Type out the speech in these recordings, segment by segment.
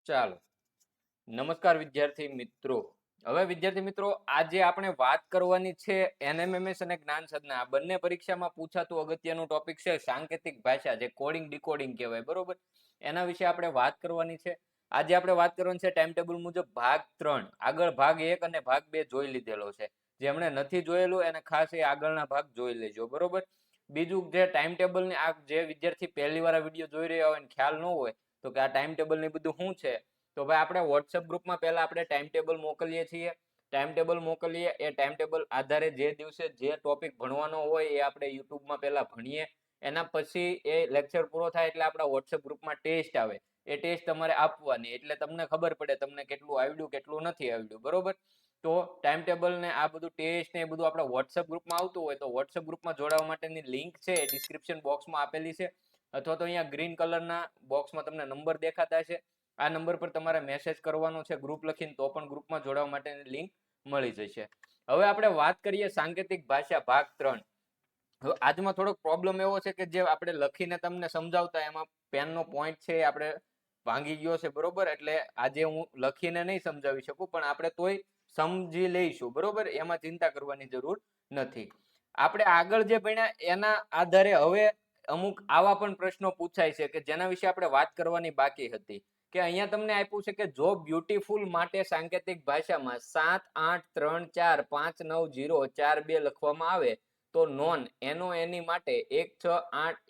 ચાલો, નમસ્કાર વિદ્યાર્થી મિત્રો. હવે વિદ્યાર્થી મિત્રો, આજે આપણે વાત કરવાની છે એનએમએમએસ અને જ્ઞાન સાધના આ બંને પરીક્ષામાં પૂછાતું અગત્યનું ટોપિક છે સાંકેતિક ભાષા, જે કોડિંગ ડીકોડિંગ કહેવાય, બરોબર. એના વિશે આપણે વાત કરવાની છે. આજે આપણે વાત કરવાની છે ટાઈમ ટેબલ મુજબ ભાગ 3. આગળ ભાગ 1 અને ભાગ 2 જોઈ લીધેલો છે. જેમણે નથી જોયેલું એને ખાસ એ આગળના ભાગ જોઈ લેજો, બરોબર. બીજું, જે ટાઈમ ટેબલની આ જે વિદ્યાર્થી પહેલી વાર આ વિડીયો જોઈ રહ્યા હોય ને ખ્યાલ ન હોય તો કે આ ટાઈમ ટેબલ ને બધું શું છે, તો ભાઈ આપણે વોટ્સઅપ ગ્રુપમાં પહેલા આપણે ટાઈમ ટેબલ મોકલીએ છીએ. ટાઈમ ટેબલ મોકલીએ, એ ટાઈમ ટેબલ આધારે જે દિવસે જે ટોપિક ભણવાનો હોય એ આપણે યુટ્યુબમાં પહેલા ભણીએ. એના પછી એ લેક્ચર પૂરો થાય એટલે આપણા વોટ્સઅપ ગ્રુપમાં ટેસ્ટ આવે. એ ટેસ્ટ તમારે આપવાની, એટલે તમને ખબર પડે તમને કેટલું આવડ્યું કેટલું નથી આવડ્યું, બરોબર. તો ટાઈમ ટેબલ ને આ બધું ટેસ્ટ ને એ બધું આપણા વોટ્સઅપ ગ્રુપમાં આવતું હોય તો વોટ્સઅપ ગ્રુપમાં જોડાવા માટેની લિંક છે એ ડિસ્ક્રિપ્શન બોક્સમાં આપેલી છે, અથવા તો અહીંયા ગ્રીન કલરના બોક્સમાં તમને નંબર દેખાતા છે. આ નંબર પર તમારે મેસેજ કરવાનો છે ગ્રુપ લખીને, તો પણ ગ્રુપમાં જોડાવા માટેની લિંક મળી જશે. હવે આપણે વાત કરીએ સાંકેતિક ભાષા ભાગ 3. હવે આજમાં થોડોક પ્રોબ્લેમ એવો છે કે જે આપણે લખીને તમને સમજાવતા એમાં પેનનો પોઈન્ટ છે એ આપણે ભાંગી ગયો છે, બરોબર. એટલે આજે હું લખીને નહીં સમજાવી શકું, પણ આપણે તોય સમજી લઈશું, બરોબર. એમાં ચિંતા કરવાની જરૂર નથી. આપણે આગળ જે ભણ્યા એના આધારે હવે અમુક આવા પણ પ્રશ્નો પૂછાય છે કે જેના વિશે આપણે વાત કરવાની બાકી હતી. કે અહીંયા તમને આપ્યું છે કે જો બ્યુટીફુલ માટે સાંકેતિક ભાષામાં 7, 8, 3, 4, 5, 9, 0, 4, 2 લખવામાં આવે તો નોન એનો એની માટે 1, 6, 8,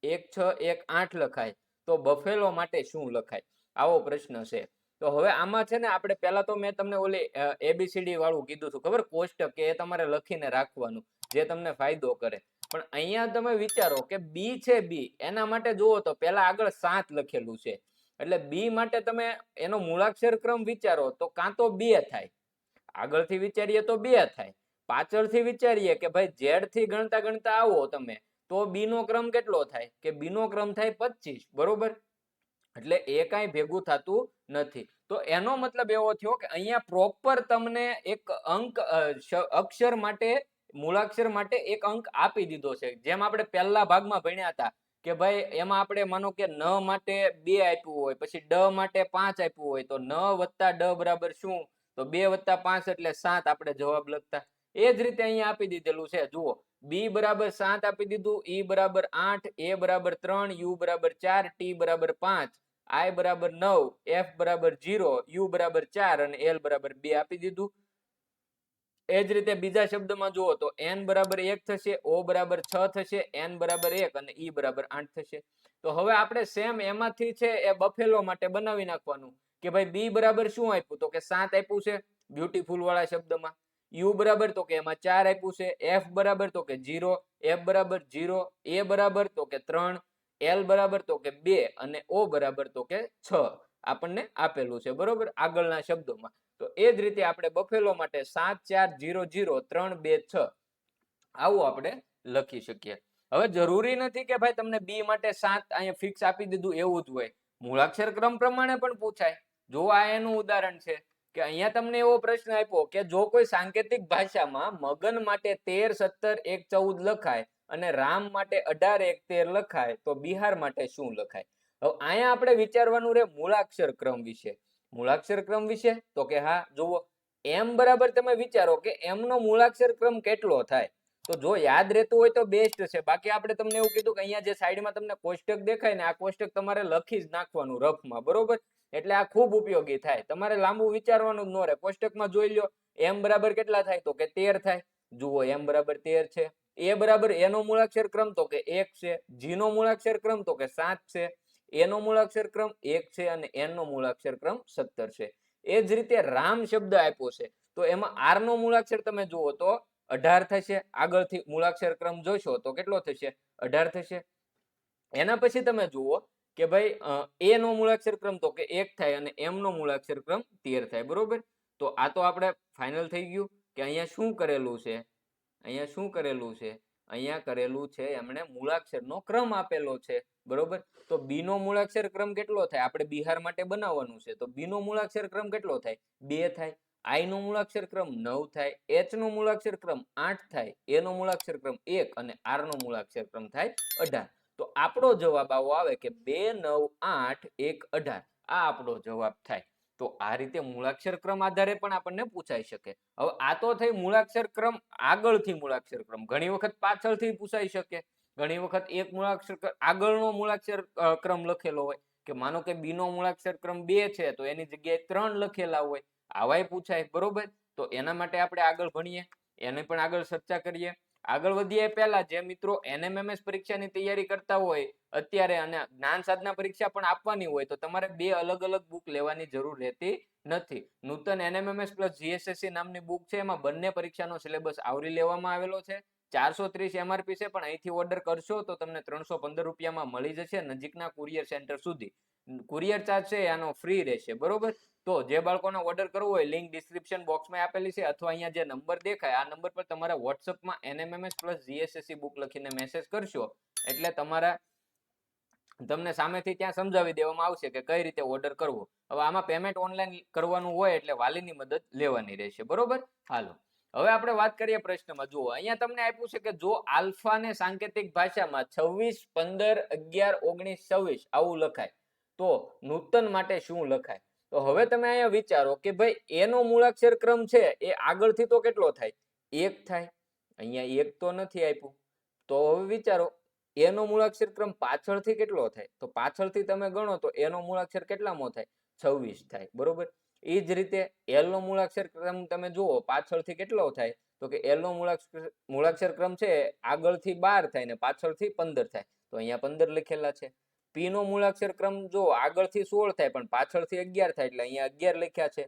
1, 6, 1, 8 લખાય, તો બફેલો માટે શું લખાય? આવો પ્રશ્ન છે. તો હવે આમાં છે ને આપણે પહેલા તો મેં તમને ઓલી એબીસીડી વાળું કીધું હતું, ખબર, કોષ્ટક, કે એ તમારે લખીને રાખવાનું, જે તમને ફાયદો કરે. પણ અહીંયા તમે વિચારો કે બી છે, બી એના માટે જુઓ તો પહેલા આગળ 7 લખેલું છે, એટલે બી માટે તમે એનો મૂળાક્ષર ક્રમ વિચારો તો કાં તો 2 થાય, આગળથી વિચારીએ તો 2 થાય, પાછળથી વિચારીએ કે ભાઈ ઝેડ થી ગણતા ગણતા આવો તમે તો બી નો ક્રમ કેટલો થાય, કે બી નો ક્રમ થાય 25, બરોબર. એટલે એ કાંઈ ભેગું થતું નથી. તો એનો મતલબ એવો થયો કે અહીંયા પ્રોપર તમને એક અંક અક્ષર માટે, મૂળાક્ષર માટે એક અંક આપી દીધો છે. જેમ આપણે પહેલા ભાગમાં ભણ્યા હતા કે ભાઈ એમાં આપણે માનો કે ન માટે 2 આપ્યું હોય, પછી ડ માટે 5 આપ્યું હોય, તો ન વત્તા ડ બરાબર શું, તો 2 વત્તા 5 એટલે 7 આપણે જવાબ લખતા. એ જ રીતે અહીંયા આપી દીધેલું છે, જુઓ. બી બરાબર 7 આપી દીધું, ઈ બરાબર 8, એ બરાબર 3, યુ બરાબર 4, ટી બરાબર 5, આઈ બરાબર 9, એફ બરાબર 0, યુ બરાબર 4 અને એલ બરાબર 2 આપી દીધું. એ જ રીતે બીજા શબ્દમાં જુઓ તો n બરાબર 1 થશે, ઓ બરાબર 6 થશે, n બરાબર 1 અને ઈ બરાબર 8 થશે. તો હવે આપણે સેમ એમાંથી છે એ બફેલો માટે બનાવી નાખવાનું કે ભાઈ બી બરાબર શું આપ્યું, તો કે 7 આપ્યું છે બ્યુટીફુલ વાળા શબ્દમાં. યુ બરાબર તો કે એમાં 4 આપ્યું છે, એફ બરાબર તો કે 0, એફ બરાબર 0, એ બરાબર તો કે 3, એલ બરાબર તો કે 2 અને ઓ બરાબર તો કે 6 આપણને આપેલું છે, બરોબર, આગળના શબ્દોમાં. તો એ જ રીતે આપણે બફેલો માટે 7, 4, 0, 0, 3, 2, 6 આવું આપણે લખી શકીએ. હવે જરૂરી નથી કે ભાઈ તમને બી માટે 7 અહીંયા ફિક્સ આપી દીધું એવું જ હોય, મૂળાક્ષર ક્રમ પ્રમાણે પણ પૂછાય. જો આ એનું ઉદાહરણ છે કે અહીંયા તમને એવો પ્રશ્ન આપ્યો કે જો કોઈ સાંકેતિક ભાષામાં મગન માટે 13, 17, 1, 14 લખાય અને રામ માટે 18, 1, 13 લખાય તો બિહાર માટે શું લખાય? હવે અહીંયા આપણે વિચારવાનું રહે મૂળાક્ષર ક્રમ વિશે. મૂળાક્ષર ક્રમ વિશે તો કે હા, જુઓ, એમ બરાબર તમે વિચારો કે એમ નો મૂળાક્ષર ક્રમ કેટલો થાય. તો જો યાદ રહેતું હોય તો બેસ્ટ છે, બાકી આપણે તમને એવું કીધું કે અહીંયા જે સાઈડમાં તમને કોષ્ટક દેખાય ને આ કોષ્ટક તમારે લખી જ નાખવાનું રફમાં, બરોબર. એટલે આ ખૂબ ઉપયોગી થાય, તમારે લાંબુ વિચારવાનું જ ન રહે. કોષ્ટકમાં જોઈ લો એમ બરાબર કેટલા થાય, તો કે 13 થાય. જુઓ એમ બરાબર 13 છે. એ બરાબર એનો મૂળાક્ષર ક્રમ તો કે 1 છે, જી નો મૂળાક્ષર ક્રમ તો કે 7 છે, એ નો મૂળાક્ષર ક્રમ 1 છે અને એન નો મૂળાક્ષર ક્રમ 17 છે. એ જ રીતે રામ શબ્દ આપ્યો છે તો એમાં આર નો મૂળાક્ષર તમે જુઓ તો 18 થશે. આગળથી મૂળાક્ષર ક્રમ જોશો તો કેટલો થશે, 18 થશે. એના પછી તમે જુઓ કે ભાઈ એ નો મૂળાક્ષર ક્રમ તો કે 1 થાય અને એમ નો મૂળાક્ષર ક્રમ 13 થાય, બરોબર. તો આ તો આપણે ફાઇનલ થઈ ગયું કે અહીંયા શું કરેલું છે, અહીંયા શું કરેલું છે, અહીંયા કરેલું છે એમણે મૂળાક્ષરનો ક્રમ આપેલો છે, બરોબર. તો બી નો મૂળાક્ષર ક્રમ કેટલો થાય, આપણે બિહાર માટે બનાવવાનું છે, તો બી નો મૂળાક્ષર ક્રમ કેટલો થાય, 2 થાય. આઈ નો મૂળાક્ષર ક્રમ 9 થાય, એચ નો મૂળાક્ષર ક્રમ 8 થાય, એ નો મૂળાક્ષર ક્રમ 1 અને આર નો મૂળાક્ષર ક્રમ થાય 18. તો આપણો જવાબ આવો આવે કે 2 9 8 1 18 આ આપણો જવાબ થાય. તો આ રીતે મૂળાક્ષર ક્રમ આધારે પણ આપણને પૂછાઈ શકે. હવે આ તો થઈ મૂળાક્ષર ક્રમ આગળથી મૂળાક્ષર ક્રમ. ઘણી વખત પાછળથી પૂછાઈ શકે. ઘણી વખત એક મૂળાક્ષર આગળનો મૂળાક્ષર ક્રમ લખેલો હોય કે માનો કે બી નો મૂળાક્ષર ક્રમ 2 છે તો એની જગ્યાએ 3 લખેલા હોય, આવાય પૂછાય. બરોબર, તો એના માટે આપણે આગળ ભણીએ, એને પણ આગળ ચર્ચા કરીએ. આગળ વધીએ પહેલા જે મિત્રો NMMS પરીક્ષાની તૈયારી કરતા હોય અત્યારે અને જ્ઞાન સાધના પરીક્ષા પણ આપવાની હોય તો તમારે બે અલગ અલગ બુક લેવાની જરૂર રહેતી નથી. નૂતન NMMS પ્લસ GSSC નામની બુક છે, એમાં બંને પરીક્ષાનો સિલેબસ આવરી લેવામાં આવેલો છે. 430 MRP છે, પણ અહીંથી ઓર્ડર કરશો તો તમને 315 રૂપિયામાં મળી જશે નજીકના કુરિયર સેન્ટર સુધી. કુરિયર ચાર્જ છે આનો ફ્રી રહેશે. બરોબર, તો જે બાળકોને ઓર્ડર કરવો હોય લિંક ડિસ્ક્રિપ્શન બોક્સમાં આપેલી છે અથવા અહીંયા જે નંબર દેખાય આ નંબર પર તમારા વોટ્સઅપમાં NMMS પ્લસ GSSC બુક લખીને મેસેજ કરશો એટલે તમને સામેથી ત્યાં સમજાવી દેવામાં આવશે કે કઈ રીતે ઓર્ડર કરવો. હવે આમાં પેમેન્ટ ઓનલાઈન કરવાનું હોય એટલે વાલીની મદદ લેવાની રહેશે. બરોબર, હાલો હવે આપણે વાત કરીએ પ્રશ્નમાં. જુઓ અહીંયા તમને આપ્યું છે કે જો આલ્ફાને સાંકેતિક ભાષામાં 26 15 11 19 26 આવું લખાય તો નૂતન માટે શું લખાય? તો હવે તમે અહીંયા વિચારો કે ભાઈ એનો મૂળાક્ષર ક્રમ છે એ આગળથી તો કેટલો થાય? 1 થાય. અહીંયા 1 તો નથી આપ્યું. તો હવે વિચારો એનો મૂળાક્ષર ક્રમ પાછળથી કેટલો થાય? તો પાછળથી તમે ગણો તો એનો મૂળાક્ષર કેટલામો થાય? 26 થાય. બરોબર, એ જ રીતે એલ નો મૂળાક્ષર ક્રમ તમે જુઓ પાછળથી કેટલો થાય? તો કે એલ નો મૂળાક્ષર ક્રમ છે આગળથી 12 થાય ને પાછળથી 15 થાય. તો અહીંયા 15 લખેલા છે. પી નો મૂળાક્ષર ક્રમ જો આગળથી 16 થાય પણ પાછળથી 11 થાય એટલે અહીંયા 11 લખ્યા છે.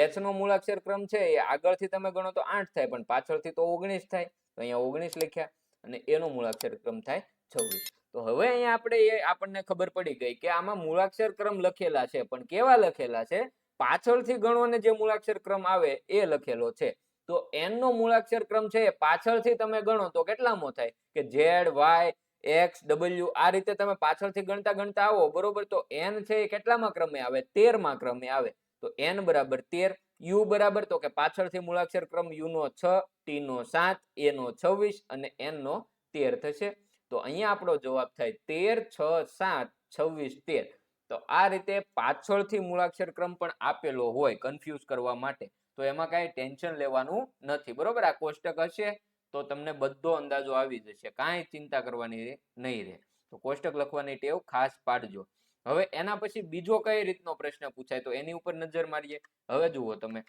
એચ નો મૂળાક્ષર ક્રમ છે એ આગળથી તમે ગણો તો 8 થાય પણ પાછળથી તો 19 થાય, તો અહીંયા 19 લખ્યા. અને એનો મૂળાક્ષર ક્રમ થાય 26. તો હવે અહીંયા આપણને ખબર પડી ગઈ કે આમાં મૂળાક્ષર ક્રમ લખેલા છે પણ કેવા લખેલા છે? પાછળથી ગણોને જે મૂળાક્ષર ક્રમ આવે એ લખેલો છે. તો એન નો મૂળાક્ષર ક્રમ છે પાછળથી તમે ગણો તો કેટલામો થાય? કે ઝેડ વાય એક્સ ડબલ્યુ આ રીતે તમે પાછળથી ગણતા ગણતા આવો. બરોબર, તો એન છે એ કેટલામાં ક્રમે આવે? 13માં ક્રમે આવે. તો એન બરાબર 13. યુ બરાબર તો કે પાછળથી મૂળાક્ષર ક્રમ યુ નો 6, ટી નો 7, એ નો 26 અને એન નો 13 થશે. તો અહીંયા આપણો જવાબ થાય 13 6 7 26 13. તો આ રીતે પાછળથી મૂળાક્ષર ક્રમ પણ આપેલો હોય કન્ફ્યુઝ કરવા માટે, તો એમાં કાંઈ ટેન્શન લેવાનું નથી. બરોબર, આ કોષ્ટક હશે તો તમને બધો અંદાજો આવી જશે, કાંઈ ચિંતા કરવાની નહીં રહે. તો કોષ્ટક લખવાની ટેવ ખાસ પાડજો. હવે એના પછી બીજો કઈ રીતનો પ્રશ્ન પૂછાય તો એની ઉપર નજર મારીએ. હવે જુઓ તમે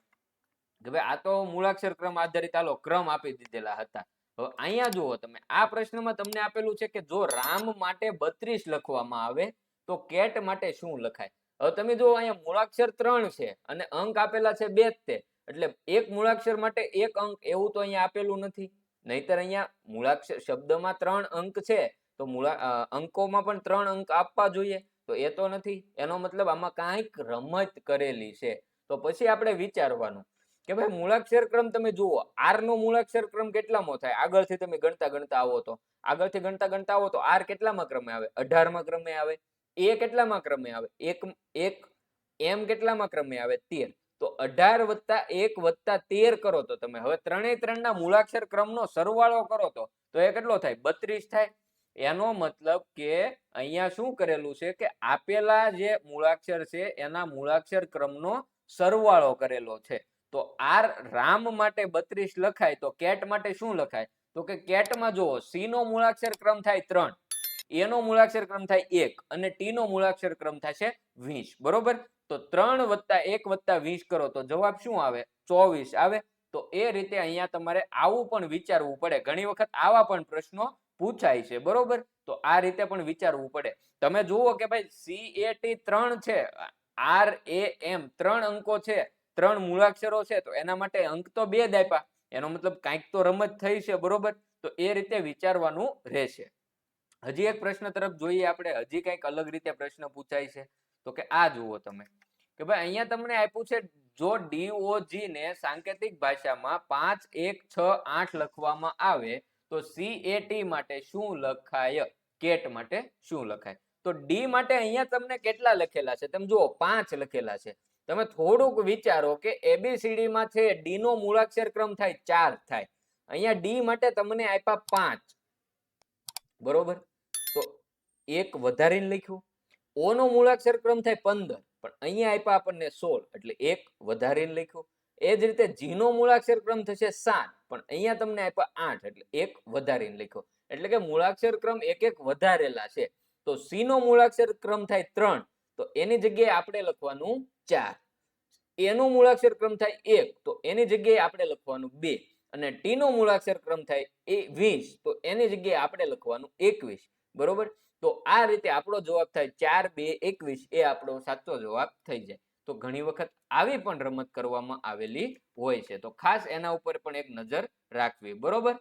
કે ભાઈ આ તો મૂળાક્ષર ક્રમ આધારિત હાલો ક્રમ આપી દીધેલા હતા. હવે અહીંયા જુઓ તમે આ પ્રશ્નમાં તમને આપેલું છે કે જો રામ માટે 32 લખવામાં આવે તો કેટ માટે શું લખાય? હવે તમે જુઓ અહીંયા મૂળાક્ષર 3 છે અને અંક આપેલા છે 72, એટલે એક મૂળાક્ષર માટે એક અંક એવું તો અહીંયા આપેલું નથી. નહીતર અહીંયા મૂળાક્ષર શબ્દમાં 3 અંક છે તો અંકોમાં પણ 3 અંક આપવા જોઈએ, તો એ તો નથી. એનો મતલબ આમાં કાંઈક રમત કરેલી છે. તો પછી આપણે વિચારવાનું કે ભાઈ મૂળાક્ષર ક્રમ તમે જુઓ આર નો મૂળાક્ષર ક્રમ કેટલામો થાય? આગળથી તમે ગણતા ગણતા આવો તો આર કેટલામાં ક્રમે આવે? 18માં ક્રમે આવે. એ કેટલામાં ક્રમે આવે? એક એમ કેટલામાં ક્રમે આવે? 13. તો 18 + 1 + 13 કરો તો તમે હવે ત્રણેય મૂળાક્ષર ક્રમનો સરવાળો કરો તો એ કેટલો થાય? 32 થાય. એનો મતલબ કે અહીંયા શું કરેલું છે કે આપેલા જે મૂળાક્ષર છે એના મૂળાક્ષર ક્રમનો સરવાળો કરેલો છે. તો આર રામ માટે 32 લખાય તો કેટ માટે શું લખાય? તો કે કેટમાં જુઓ સી નો મૂળાક્ષર ક્રમ થાય 3, એ નો મૂળાક્ષર ક્રમ થાય 1 અને ટી નો મૂળાક્ષર ક્રમ થશે 20. બરોબર, તો 3 + 1 + 20 કરો તો જવાબ શું આવે? 24 આવે. તો એ રીતે અહીંયા તમારે આવું પણ વિચારવું પડે. ઘણી વખત આવા પણ પ્રશ્નો પૂછાય છે. બરોબર, તો આ રીતે પણ વિચારવું પડે. તમે જુઓ કે ભાઈ CAT 3 છે, RAM 3 અંકો છે, 3 મૂળાક્ષરો છે, તો એના માટે અંક તો 2 જ આપ્યા. એનો મતલબ કાંઈક તો રમત થઈ છે. બરોબર, તો એ રીતે વિચારવાનું રહેશે. હજી એક પ્રશ્ન તરફ જોઈએ આપણે. હજી કંઈક અલગ રીતે પ્રશ્ન પૂછાય છે. તો કે આ જુઓ તમે કે ભાઈ અહીંયા તમને આપ્યું છે જો DOG ને સાંકેતિક ભાષામાં 5 1 6 8 લખવામાં આવે તો CAT માટે શું લખાય? કેટ માટે શું લખાય? તો ડી માટે અહીંયા તમને કેટલા લખેલા છે? તમે જુઓ 5 લખેલા છે. તમે થોડુંક વિચારો કે ABCD માં છે ડી નો મૂળાક્ષર ક્રમ થાય 4 થાય. અહીંયા ડી માટે તમને આપ્યા 5. બરોબર, તો એક વધારીને લખ્યું. ઓ નો મૂળાક્ષર ક્રમ થાય 15, પણ અહીંયા આપ્યા આપણને 16 એટલે એક વધારીને લખ્યું. એ જ રીતે જી નો મૂળાક્ષર ક્રમ થશે 7, પણ અહીંયા તમને આપ્યા 8 એટલે એક વધારીને લખ્યો. એટલે કે મૂળાક્ષર ક્રમ એક એક વધારેલા છે. તો સી નો મૂળાક્ષર ક્રમ થાય 3, તો એની જગ્યાએ આપણે લખવાનું 4. એનો મૂળાક્ષર ક્રમ થાય 1, તો એની જગ્યાએ આપણે લખવાનું 2. અને ટી નો મૂળાક્ષર ક્રમ થાય 20, તો એની જગ્યાએ આપણે લખવાનું 21. બરોબર. તો આ રીતે આપણો જવાબ થાય 4, 2, 21. એ આપણો સાચો જવાબ થઈ જાય. તો ઘણી વખત આવી પણ રમત કરવામાં આવેલી હોય છે, તો ખાસ એના ઉપર પણ એક નજર રાખવી. બરોબર.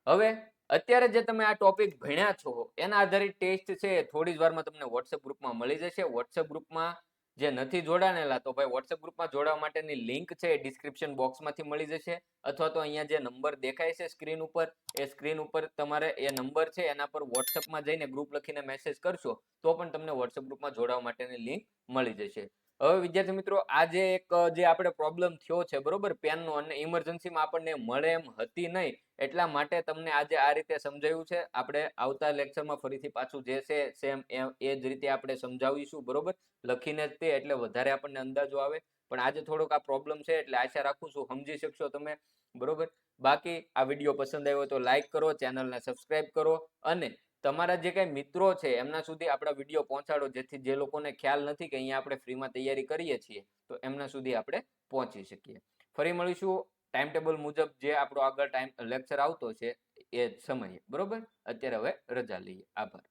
હવે અત્યારે જે તમે આ ટોપિક ભણ્યા છો એના આધારિત ટેસ્ટ છે થોડી જ વારમાં તમને વોટ્સએપ ગ્રુપમાં મળી જશે. વોટ્સએપ ગ્રુપમાં જે નથી જોડાણેલા તો ભાઈ વોટ્સએપ ગ્રુપમાં જોડાવા માટેની લિંક છે એ ડિસ્ક્રિપ્શન બોક્સમાંથી મળી જશે, અથવા તો અહીંયા જે નંબર દેખાય છે સ્ક્રીન ઉપર, એ સ્ક્રીન ઉપર તમારે એ નંબર છે એના પર વોટ્સએપમાં જઈને ગ્રુપ લખીને મેસેજ કરશો તો પણ તમને વોટ્સએપ ગ્રુપમાં જોડાવા માટેની લિંક મળી જશે. હવે વિદ્યાર્થી મિત્રો, આજે એક જે આપણે પ્રોબ્લેમ થયો છે બરોબર પેનનો, અને ઇમરજન્સીમાં આપણને મળે એમ હતી નહીં, એટલા માટે તમને આજે આ રીતે સમજાવ્યું છે. આપણે આવતા લેક્ચરમાં ફરીથી પાછું જે છે સેમ એ જ રીતે આપણે સમજાવીશું. બરોબર, લખીને જ તે, એટલે વધારે આપણને અંદાજો આવે. પણ આજે થોડોક આ પ્રોબ્લેમ છે એટલે આશા રાખું છું સમજી શકશો તમે. બરોબર. બાકી આ વિડીયો પસંદ આવ્યો તો લાઈક કરો, ચેનલને સબસ્ક્રાઇબ કરો, અને તમારા જે કઈ મિત્રો છે એમના સુધી આપણા વિડીયો પહોંચાડો, જેથી જે લોકોને ખ્યાલ નથી કે અહીંયા આપણે ફ્રીમાં તૈયારી કરીએ છીએ તો એમના સુધી આપણે પહોંચી શકીએ. ફરી મળીશું ટાઈમ ટેબલ મુજબ, જે આપણો આગળ ટાઈમ લેક્ચર આવતો છે એ સમયે. બરોબર. અત્યારે હવે રજા લઈએ. આભાર.